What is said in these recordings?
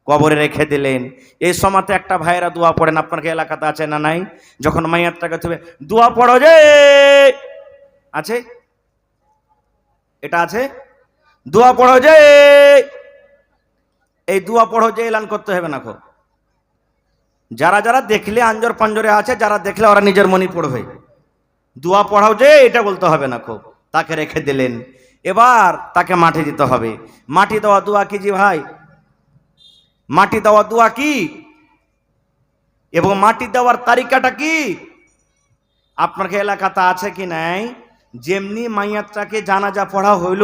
কবরে রেখে দিলেন। এই সময়তে একটা ভাইয়েরা দোয়া পড়েন, আপনার এলাকাতে আছে না নাই? যখন মাইয়াতটাকে থুবে দোয়া পড়ো যে, আছে এটা আছে, দোয়া পড়ো যে, এই দোয়া পড়ো যে এলান করতে হবে না। যারা যারা দেখলে আঞ্জর পাঞ্জরে আছে, যারা দেখলে ওরা নিজের মনি পড়বে, দোয়া পড়াও যে এটা বলতে হবে না। তাকে রেখে দিলেন, এবার তাকে মাটি দিতে হবে। মাটি দেওয়া দোয়া কি জি ভাই? মাটি দেওয়া দোয়া কি এবং মাটি দেওয়ার তারিকাটা কি আপনার এলাকাতে আছে কি নাই? যেমনি মাইয়াতটাকে জানাজা পড়া হইল,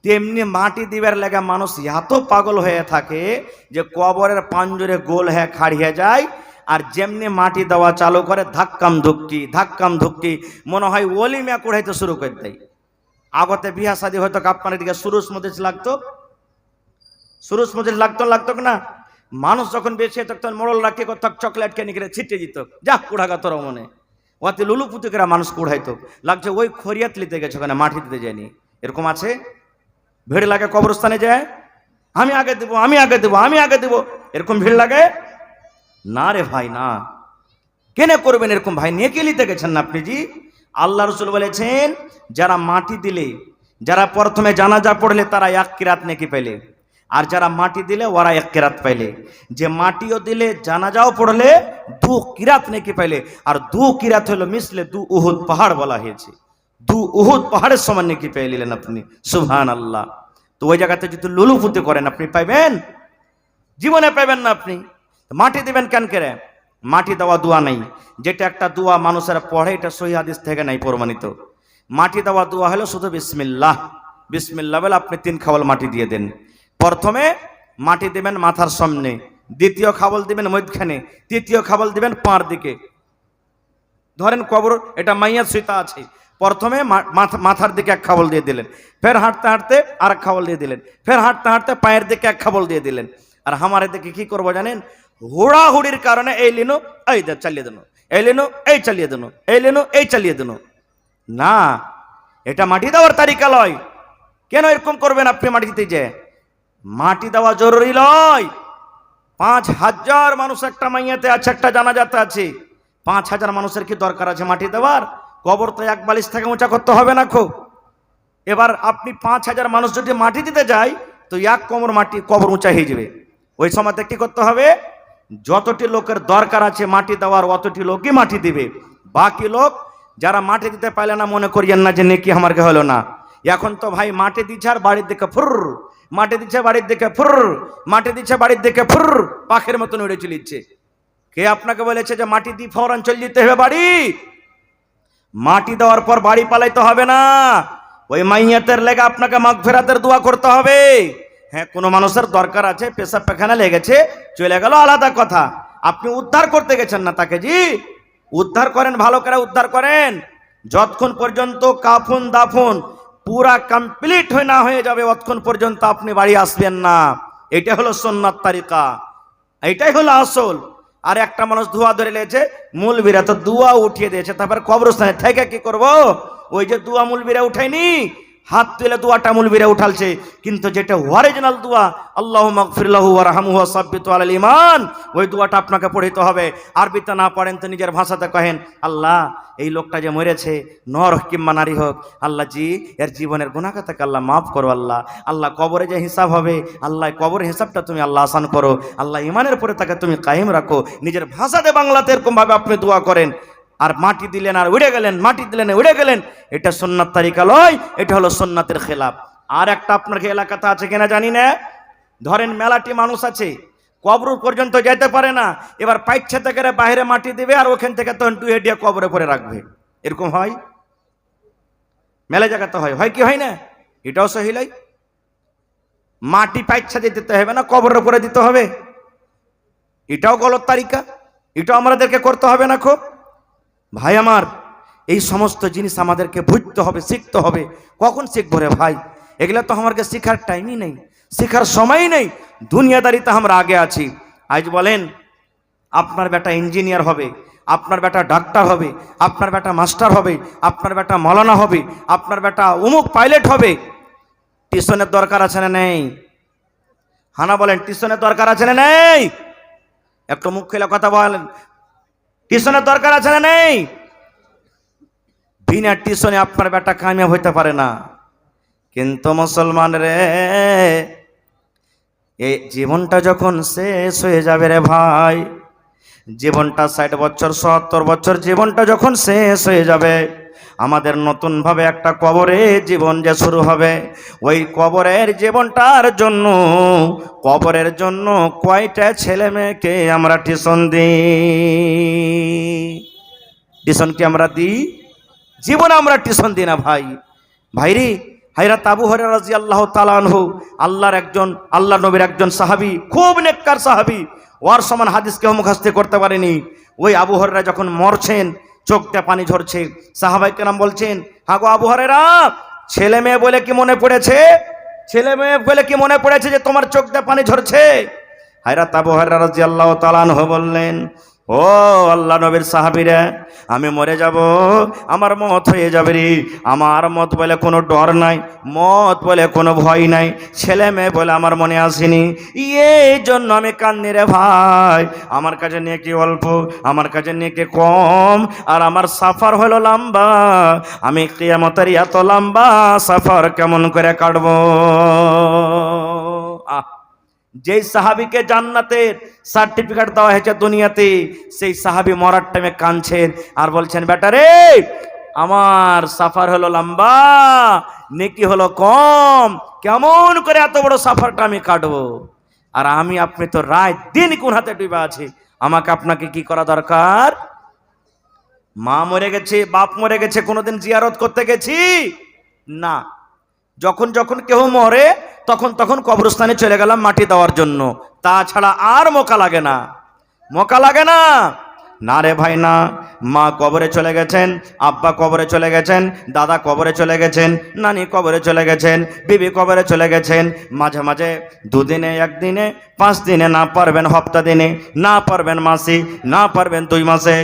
তেমনি মাটি দিবার লেগে মানুষ এত পাগল হয়ে থাকে যে কবরের পাঞ্জরে গোল হয়ে খাড়িয়ে যায়। আর যেমনি মাটি দেওয়া চালু করে ধাক্কাম ধুক্কি মনে হয় ওলিমা কুড়াইতে শুরু করে দেয়। আগতে বিহা শাদী হয়তো আপনার দিকে সুরুজ মজিজ লাগতো, সুরুজ মজিজ লাগতো না? মানুষ যখন বেশি তখন মোড়ল রাখি কোথাও চকলেট কেনে কিনে ছিটিয়ে দিত, যা কুড়াগা তোর মনে ওতে লুলু পুতুকেরা মানুষ কুড়াইতো। লাগছে ওই খরিয়াত লিতে গেছে, ওখানে মাটি দিতে যায়নি। এরকম আছে? ভিড় লাগে কবরস্থানে যায়, আমি আগে দেবো, এরকম ভিড় লাগে না রে ভাই, না। কেন করবেন এরকম ভাই? নেকি লিতে গেছেন না আপনি জি? আল্লাহ রসুল বলেছেন, যারা মাটি দিলে, যারা প্রথমে জানাজা পড়লে তারা 1 কিরাত নেকি পেলে, আর যারা মাটি দিলে ওরা 1 কিরাত পাইলে। যে মাটিও দিলে জানাজাও পড়লে 2 কিরাত নেকি পাইলে। আর 2 কিরাত হলো মিসলে 2 উহুদ পাহাড় বলা হয়েছে। 2 উহুদ পাহাড়ের সমান নেকি পেয়ে নিলেন আপনি, সুবহানাল্লাহ। তো ওই জায়গাতে যদি লুলুপুতি করেন আপনি পাইবেন? জীবনে পাইবেন না আপনি। মাটি দিবেন কেন করে? মাটি দেওয়া দোয়া নেই, যেটা একটা দোয়া মানুষেরা পড়ে, এটা সহিহ হাদিস থেকে নাই প্রমাণিত। মাটি দেওয়া দোয়া হলো শুধু বিসমিল্লাহ, বিসমিল্লাহ বলে আপনি 3 খাবল মাটি দিয়ে দেন। প্রথমে মাটি দিবেন মাথার সামনে, দ্বিতীয় খাবল দিবেন মধ্যখানে, তৃতীয় খাবল দিবেন পাঁর দিকে। ধরেন কবর এটা মাইয়াত সুইতা আছে, প্রথমে মাথার দিকে 1 খাবল দিয়ে দিলেন, ফের হাঁটতে হাঁটতে আর 1 খাবল দিয়ে দিলেন, ফের হাঁটতে হাঁটতে পায়ের দিকে 1 খাবল দিয়ে দিলেন। আর আমার দিকে কি করবো জানেন? হুড়াহুড়ির কারণে এই লিনো এই চালিয়ে দেন, এই লিনো এই চালিয়ে দেন, এই লিনো এই চালিয়ে দেন না। এটা মাটি দেওয়ার তারিকা লয়। কেন এরকম করবেন আপনি? মাটি দিতে যে মাটি দেওয়া জরুরি লয়। 5000 মানুষ একটা মাইয়াতে আছে, একটা জানাজাতে আছে। 5000 মানুষের কি দরকার আছে মাটি দেওয়ার? কবর তো 1 বালিশ থেকে উঁচা করতে হবে না। এবার আপনি 5000 মানুষ যদি মাটি দিতে যায় তো 1 কোমর মাটি কবর উঁচা হয়ে যাবে। ওই সময়তে কি করতে হবে? যতটি লোকের দরকার আছে মাটি দেওয়ার অতটি লোকই মাটি দিবে। বাকি লোক যারা মাটি দিতে পারলে না, মনে করিয়েন না যে নেকি আমার কে হলো না। এখন তো ভাই মাটি দিচ্ছে আর বাড়ির দিকে ফুর, মাটি দিচ্ছে বাড়ির দিকে ফুর, মাটি দিচ্ছে বাড়ির দিকে ফুর, পাখির মতন উড়ে চলিচ্ছে। কে আপনাকে বলেছে যে মাটি দিয়ে ফৌরান চলে যেতে হবে বাড়ি? মাটি দেওয়ার পর বাড়ি পালাইতে হবে না। ওই মাইয়াতের লেগে আপনাকে মাগফিরাতের দোয়া করতে হবে। হ্যাঁ, কোনো মানুষের দরকার আছে, পেশাব পায়খানা লেগেছে, চলে গেল, আলাদা কথা। আপনি উদ্ধার করতে গেছেন না তাকে, জি উদ্ধার করেন, ভালো করে উদ্ধার করেন। যতক্ষণ পর্যন্ত কাফন দাফন পুরা কমপ্লিট না হয়ে যাবে ততক্ষণ পর্যন্ত আপনি বাড়ি আসবেন না। এটা হলো সুন্নাত তারিকা, এটাই হলো আসল। আর একটা মানুষ ধোয়া ধরে লেছে, মূলবীরা তো দোয়া উঠিয়ে দিয়েছে, তারপর কবরস্থানে থেকে কি করব? ওই যে দোয়া মূলবীরা উঠায়নি, হাত তুলে দোয়াটা মূলবীরা উঠালছে, কিন্তু যেটা অরিজিনাল দোয়া আল্লাহুম্মা মাগফির লাহু ওয়ারহামহু ওয়া সাব্বিতহু আলাল ঈমান, ওই দোয়াটা আপনাকে পড়তে হবে। আরবিতে না পড়েন তো নিজের ভাষাতে কহেন, আল্লাহ এই লোকটা যে মরেছে, নর হোক কিংবা নারী হোক, আল্লাহ জি এর জীবনের গুনাহটাকে আল্লাহ মাফ করো। আল্লাহ আল্লাহ কবরে যে হিসাব হবে, আল্লাহ কবরের হিসাবটা তুমি আল্লাহ আসান করো। আল্লাহ ইমানের পরে তাকে তুমি কায়েম রাখো। নিজের ভাষাতে বাংলাতে এরকম ভাবে আপনি দোয়া করেন। আর মাটি দিলেন আর উড়ে গেলেন, মাটি দিলেন উড়ে গেলেন, এটা সুন্নাত তারিকা লয়, এটা হলো সুন্নাতের খেলাফ। আর একটা আপনার এলাকাতে আছে কিনা জানি না, ধরেন মেলাটি মানুষ আছে, কবর পর্যন্ত যেতে পারে না, এবার পাইচ্ছে থেকে বাইরে মাটি দিবে আর ওখান থেকে তখন টুয়ে দিয়ে কবরে পরে রাখবে। এরকম হয় মেলা জায়গাতে, হয় কি হয় না? এটাও সহি লয়। মাটি পাইচ্ছা দিতে হবে না, কবরের উপরে দিতে হবে, এটাও গলত তারিকা, এটাও আমাদেরকে করতে হবে না। খুব ভাই আমার, এই সমস্ত জিনিস আমাদেরকে বুঝতে হবে, শিখতে হবে। কখন শিখবো রে ভাই? এগুলো তো আমাকে শেখার টাইমই নেই, শেখার সময়ই নেই। দুনিয়াদারিতে আমরা আগে আছি। আজ বলেন আপনার বেটা ইঞ্জিনিয়ার হবে, আপনার বেটা ডাক্তার হবে, আপনার বেটা মাস্টার হবে, আপনার বেটা মৌলানা হবে, আপনার বেটা অমুক পাইলট হবে, টিউশনের দরকার আছে না নেই? হানা বলেন টিউশনের দরকার আছে না নেই? একটু মুখ খুলে কথা বলেন, টিউশনের দরকার আছে না নেই? বিনা টিউশনে আপনার বেটা কামিয়াব হইতে পারে না। কিন্তু মুসলমান রে, এই জীবনটা যখন শেষ হয়ে যাবে রে ভাই, জীবনটা 60 বছর 70 বছর জীবনটা যখন শেষ হয়ে যাবে, আমাদের নতুন ভাবে একটা কবরে জীবন যে শুরু হবে। ওই কবরের জীবনটার জন্য, কবরের জন্য কয়টা ছেলে মেয়েকে আমরা টিউশন দিই? টিউশন কি আমরা দিই? জীবনে আমরা টিউশন দিই না ভাই। ভাইরি হায়রাত আবু হুরায়রা রাদিয়াল্লাহু তাআলা আনহু, আল্লাহর একজন, আল্লাহ নবীর একজন সাহাবী, খুব নেককার সাহাবী, ওর সমান হাদিস কেউ মুখস্থ করতে পারেনি। ওই আবু হুরায়রা যখন মরছেন, চোখটা পানি ঝরছে, সাহাবায়ে কেরাম বলছেন, হাগো আবু হুরায়রা, ছেলে মেয়ে বলে কি মনে পড়েছে? ছেলে মেয়ে বলে কি মনে পড়েছে যে তোমার চোখটা পানি ঝরছে? হায়রাত আবু হুরায়রা রাদিয়াল্লাহু তাআলা আনহু বললেন, ও আল্লাহ নবীর সাহাবীরা, আমি মরে যাব, আমার মত হয়ে যাবে রে, আমার মত বলে কোনো ডর নাই, মত বলে কোনো ভয় নাই, ছেলে মেয়ে বলে আমার মনে আসেনি, এই জন্য আমি কান্দি রে ভাই। আমার কাছে নিয়ে কি অল্প, আমার কাছে নিয়ে কি কম, আর আমার সাফার হলো লম্বা, আমি কিয়ামতের এত লম্বা সাফার কেমন করে কাটবো? যেই সাহাবীকে জান্নাতের সার্টিফিকেট দেওয়া হয়েছে দুনিয়াতে, সেই সাহাবী মরার টাইমে কাঁদছেন আর বলছেন, বেটা রে, আমার সাফার হলো লম্বা, নেকি হলো কম, কেমন করে এত বড় সাফারটা আমি কাটবো? আর আমি আপনি তো রাত দিন কোন হাতে ডুবে আছি। আমাকে আপনাকে কি করা দরকার? মা মরে গেছে, বাপ মরে গেছে, কোনোদিন জিয়ারত করতে গেছি না। যখন যখন কেউ মরে তখন তখন কবরস্থানে চলে গেলাম মাটি দেওয়ার জন্য, তাছাড়া আর মৌকা লাগে না, মৌকা লাগে না। না রে ভাই না, মা কবরে চলে গেছেন, আব্বা কবরে চলে গেছেন, দাদা কবরে চলে গেছেন, নানি কবরে চলে গেছেন, বিবি কবরে চলে গেছেন। মাঝে মাঝে দুদিনে, একদিনে, 5 দিনে, না পারবেন হপ্তাহ দিনে, না পারবেন মাসে, না পারবেন 2 মাসে,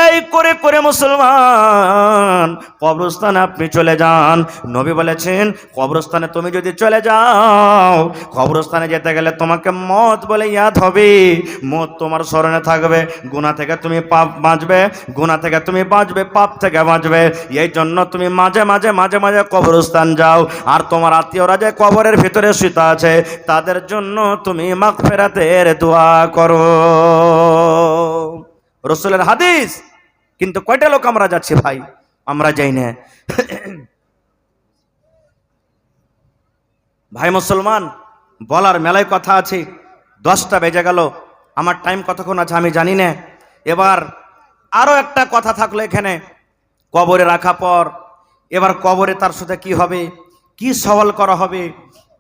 এই করে করে মুসলমান কবরস্থানে আপনি চলে যান। নবী বলেছেন, কবরস্থানে তুমি যদি চলে যাও, কবরস্থানে যেতে গেলে তোমাকে মত বলে ইয়াদ হবে, মত তোমার স্মরণে থাকবে, গুনাহ থেকে তুমি পাপ বাঁচবে, গুনাহ থেকে তুমি বাঁচবে, পাপ থেকে বাঁচবে। এই জন্য তুমি মাঝে মাঝে মাঝে মাঝে কবরস্থান যাও। আর তোমার আত্মীয়রা যে কবরের ভিতরে শুয়ে আছে, তাদের জন্য তুমি মাগফিরাতের দোয়া করো। রাসূলের হাদিস। কিন্তু কয়টা লোক আমরা যাচ্ছি ভাই? আমরা যাই না। ভাই মুসলমান, বলার মেলায় কথা আছে, 10টা বেজে গেল, আমার টাইম কতক্ষণ আছে আমি জানি না। এবার আরো একটা কথা থাকলো এখানে, কবরে রাখা পর এবার কবরে তার সাথে কি হবে, কি সওয়াল করা হবে,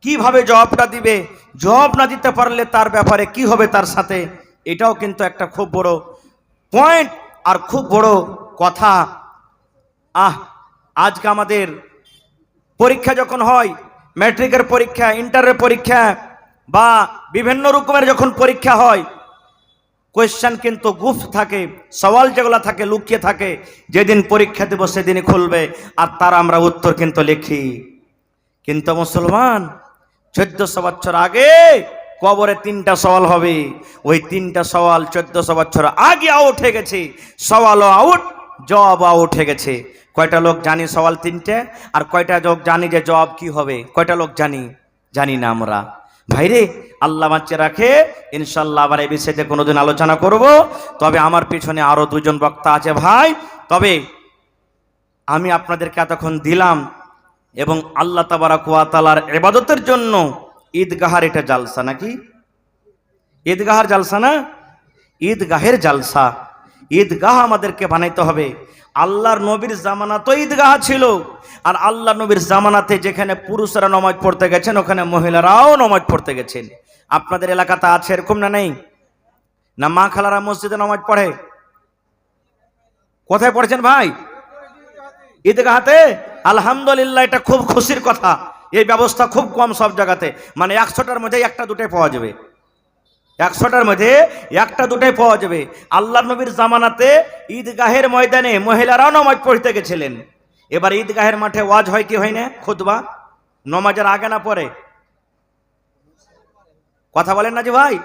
কিভাবে জবাবটা দিবে, জবাব না দিতে পারলে তার ব্যাপারে কি হবে তার সাথে, এটাও কিন্তু একটা খুব বড় পয়েন্ট আর খুব বড় কথা। আজকে আমাদের পরীক্ষা যখন হয়, ম্যাট্রিকের পরীক্ষা, ইন্টারের পরীক্ষা বা বিভিন্ন রকমের যখন পরীক্ষা হয়, কোয়েশ্চেন কিন্তু গুফ থাকে, সওয়াল যেগুলো থাকে লুকিয়ে থাকে, যেদিন পরীক্ষা দেব সেদিনই খুলবে, আর তার আমরা উত্তর কিন্তু লিখি। কিন্তু মুসলমান 1400 বছর আগে কবরে 3টা সওয়াল হবে, ওই 3টা সওয়াল 1400 বছর আগে আউট হয়ে গেছে, সওয়ালও আউট, জবাব আউট হয়ে গেছে। কয়টা লোক জানি সওয়াল 3টে, আর কয়টা লোক জানি যে জবাব কি হবে? কয়টা লোক জানি? জানি না আমরা। ভাইরে, আল্লাহ বাঁচে রাখে, ইনশাল্লাহ আবার এই বিষয়তে কোনোদিন আলোচনা করব। তবে আমার পিছনে আরো 2 জন বক্তা আছে ভাই। তবে আমি আপনাদেরকে এতক্ষণ দিলাম, এবং আল্লাহ তাবারক ওয়া তাআলার ইবাদতের জন্য ঈদগাহের এটা জালসা নাকি? ঈদগাহের জালসা না? ঈদগাহের জালসা। ঈদগাহ আমাদেরকে বানাইতে হবে। আল্লাহর নবীর জামানা তো ঈদগাহ ছিল, আর আল্লাহ নবীর জামানাতে যেখানে পুরুষরা নামাজ পড়তে গেছেন, ওখানে মহিলারাও নামাজ পড়তে গেছেন। আপনাদের এলাকাতে আছে এরকম না নেই? না মা খালারা মসজিদে নামাজ পড়ে? কোথায় পড়েছেন ভাই? ঈদগাহতে। আলহামদুলিল্লাহ, এটা খুব খুশির কথা। এই ব্যবস্থা খুব কম সব জায়গাতে, মানে 100টার মধ্যে 1টা 2টাই পাওয়া যাবে, 100টার মধ্যে 1টা 2টাই পাওয়া যাবে। আল্লাহ নবীর জামানাতে ঈদগাহের ময়দানে মহিলারাও নামাজ পড়তে গেছিলেন। এবার ঈদগাহের মাঠে ওয়াজ হয় কি হয় না? খুতবা, নামাজের আগে না পরে? কথা বলেন না যে ভাই,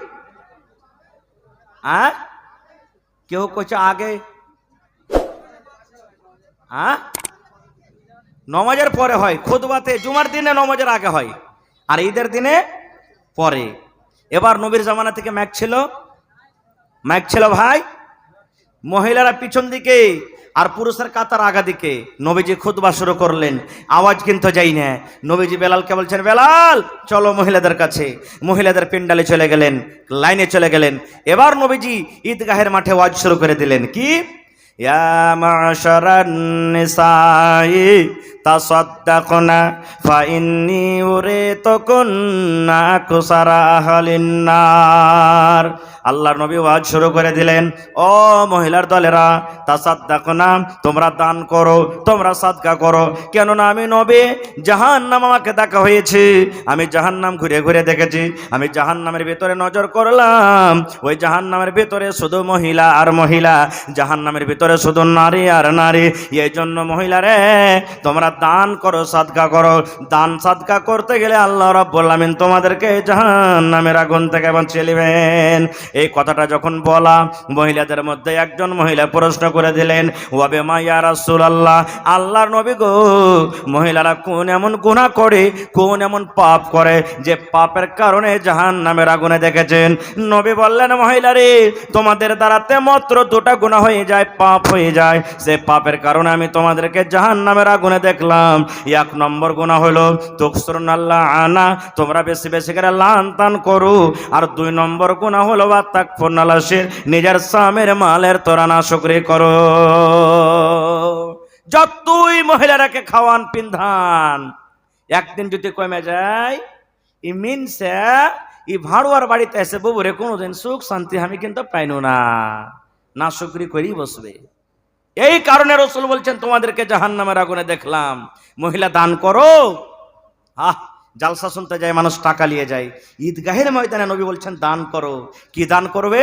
কেউ কইছে আগে, নমাজের পরে হয়, খুতবাতে জুমার দিনে নমাজের আগে হয়, আর ঈদের দিনে পরে। এবার নবীর জামানা থেকে মাইক ছিল ভাই, মহিলারা পিছন দিকে আর পুরুষের কাতার আগা দিকে। নবীজি খুতবা শুরু করলেন, আওয়াজ কিন্তু যাই না। নবীজি বেলালকে বলছেন, বেলাল চলো মহিলাদের কাছে। মহিলাদের পিন্ডালে চলে গেলেন, লাইনে চলে গেলেন। এবার নবীজি ঈদগাহের মাঠে ওয়াজ শুরু করে দিলেন, কি ইয়া মাশারান নিসাই তাসাদ্দাকনা ফাইন্নী উরিতুকুন্না আকসারা আহলিন নার। আল্লাহর নবী ওয়াজ শুরু করে দিলেন, ও মহিলার দলেরা, তাসাদ্দাকনা, তোমরা দান করো, তোমরা সাদকা করো। কেননা আমি নবী, জাহান্নাম আমাকে দেখা হয়েছে, আমি জাহান্নাম ঘুরে ঘুরে দেখেছি। আমি জাহান্নামের ভিতরে নজর করলাম, ওই জাহান্নামের ভিতরে শুধু মহিলা আর মহিলা, জাহান্নামের ভিতরে শুধু নারী আর নারী। এই জন্য মহিলারে তোমরা দান করো, সাদকা করো। দান সাদকা করতে গেলে আল্লাহ রাব্বুল আমিন তোমাদেরকে জাহান্নামের আগুন থেকে বাঁচিয়ে নেবেন। এই কথাটা যখন বলা, মহিলাদের মধ্যে একজন মহিলা প্রশ্ন করে দিলেন, ওয়া বিমা ইয়া রাসূলুল্লাহ, আল্লাহর নবী গো, মহিলারা কোন এমন গুনাহ করে, কোন এমন পাপ করে যে পাপের কারণে জাহান্নামের আগুনে দেখেছেন? নবী বললেন, মহিলারে, তোমাদের দ্বারাতে মাত্র দুটা গুনাহ হয়ে যায়, পাপ হয়ে যায়। সে পাপের কারণে আমি তোমাদেরকে জাহান্নামের আগুনে দেখলাম। এক নম্বর গুনাহ হলো তুকসুরুনাল্লাহ আনা, তোমরা বেশি বেশি করে লান তান করো। আর দুই নম্বর গুনাহ হলো তাকফুরনালাসির, নিজের স্বামীর মালের তোরা নাশকরি করো। যতই মহিলারাকে খাওয়ান পিন্ধান, একদিন যদি কমে যায়, ই মিনসে ই ভাড়ুয়ার বাড়িতে এসে বউরে কোনোদিন সুখ শান্তি আমি কিন্তু পাইনু না, নাশকরি করেই বসবে। এই কারণে রাসূল বলছেন, তোমাদেরকে জাহান্নামের আগুনে দেখলাম। মহিলা দান করো। জালসা শুনতে যায় মানুষ, টাকা নিয়ে যায়। ঈদগাহের ময়দানে নবী বলছেন দান করো। কি দান করবে?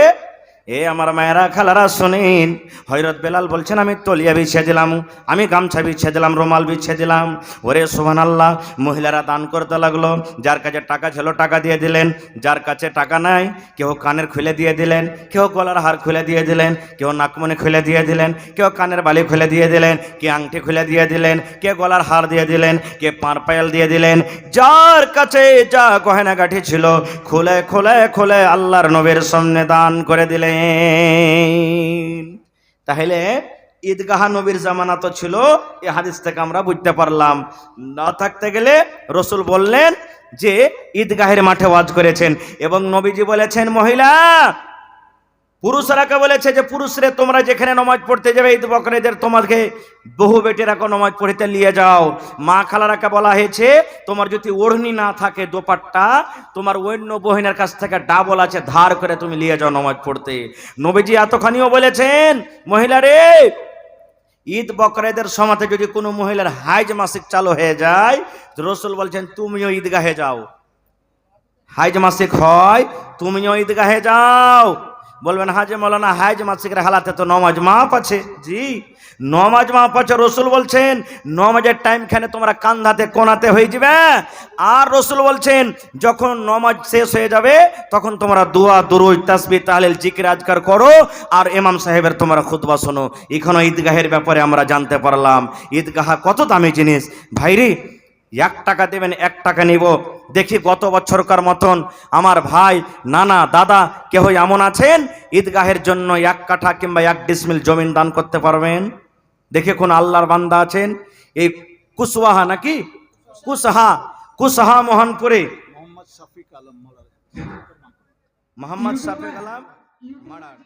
এ আমার মায়েরা খালারা শোনেন, হযরত বেলাল বলছেন, আমি তলিয়া বিছিয়ে দিলাম, আমি গামছা বিছিয়ে দিলাম, রুমাল বিছিয়ে দিলাম। ওরে সুবহানাল্লাহ, মহিলারা দান করতে লাগলো। যার কাছে টাকা ছিল টাকা দিয়ে দিলেন, যার কাছে টাকা নাই কেউ কানের খুলে দিয়ে দিলেন, কেউ গলার হার খুলে দিয়ে দিলেন, কেউ নাকমণি খুলে দিয়ে দিলেন, কেউ কানের বালি খুলে দিয়ে দিলেন, কে আংটি খুলে দিয়ে দিলেন, কে গলার হার দিয়ে দিলেন, কে পার পায়াল দিয়ে দিলেন। যার কাছে যা গয়নাগাঠি ছিল খুলে খুলে খুলে আল্লাহর নবীর সামনে দান করে দিলেন। তাহলে ঈদগাহ নবীর জামানা তো ছিল, এই হাদিস থেকে আমরা বুঝতে পারলাম। না থাকতে গেলে রাসূল বললেন যে ঈদগাহের মাঠে ওয়াজ করেছেন, এবং নবীজি বলেছেন মহিলা পুরুষরাকে বলেছে যে পুরুষরে তোমরা যেখানে নামাজ পড়তে যাবে ঈদ বকরীদের তোমাকে বহু বেটিরাকে নামাজ পড়তে নিয়ে যাও। মা খালারাকে বলা হয়েছে তোমার যদি ওড়নি না থাকে দোপাট্টা, তোমার অন্য বহিনের কাছ থেকে ডাবল আছে, ধার করে তুমি নিয়ে যাও নামাজ পড়তে। নবীজি এতখানিও বলেছেন মহিলারে, ঈদ বকরীদের সময়তে যদি কোনো মহিলার হাইজ মাসিক চালু হয়ে যায়, রাসূল বলছেন তুমিও ঈদগাহে যাও। হাইজ মাসিক হয়, তুমিও ঈদগাহে যাও। বলবেন হাজে মৌলানা হাইজ মাসিকের হালাতে তো নমাজ মাপ আছে। জি, নমাজ মাপ আছে। রাসূল বলছেন নমাজের টাইম খানে তোমরা কান্ধাতে কোনাতে হয়ে যাবে। আর রাসূল বলছেন যখন নমাজ শেষ হয়ে যাবে তখন তোমরা দোয়া দুরূদ তাসবিহ তাহলিল জিকির আজকার করো, আর ইমাম সাহেবের তোমরা খুতবা শোনো। এখানে ঈদগাহের ব্যাপারে আমরা জানতে পারলাম ঈদগাহ কত দামি জিনিস। ভাইরে, 1 টাকা দেবেন, 1 টাকা নিব। দেখি গত বছরকার মতন আমার ভাই, নানা, দাদা কেউ এমন আছেন ঈদগাহের জন্য 1 কাঠা কিংবা 1 ডিসমিল জমিন দান করতে পারবেন? দেখে কোন আল্লাহর বান্দা আছেন? এই কুশওয়াহা নাকি কুশাহা মোহনপুরে মোহাম্মদ শফিক আলম মাড়ার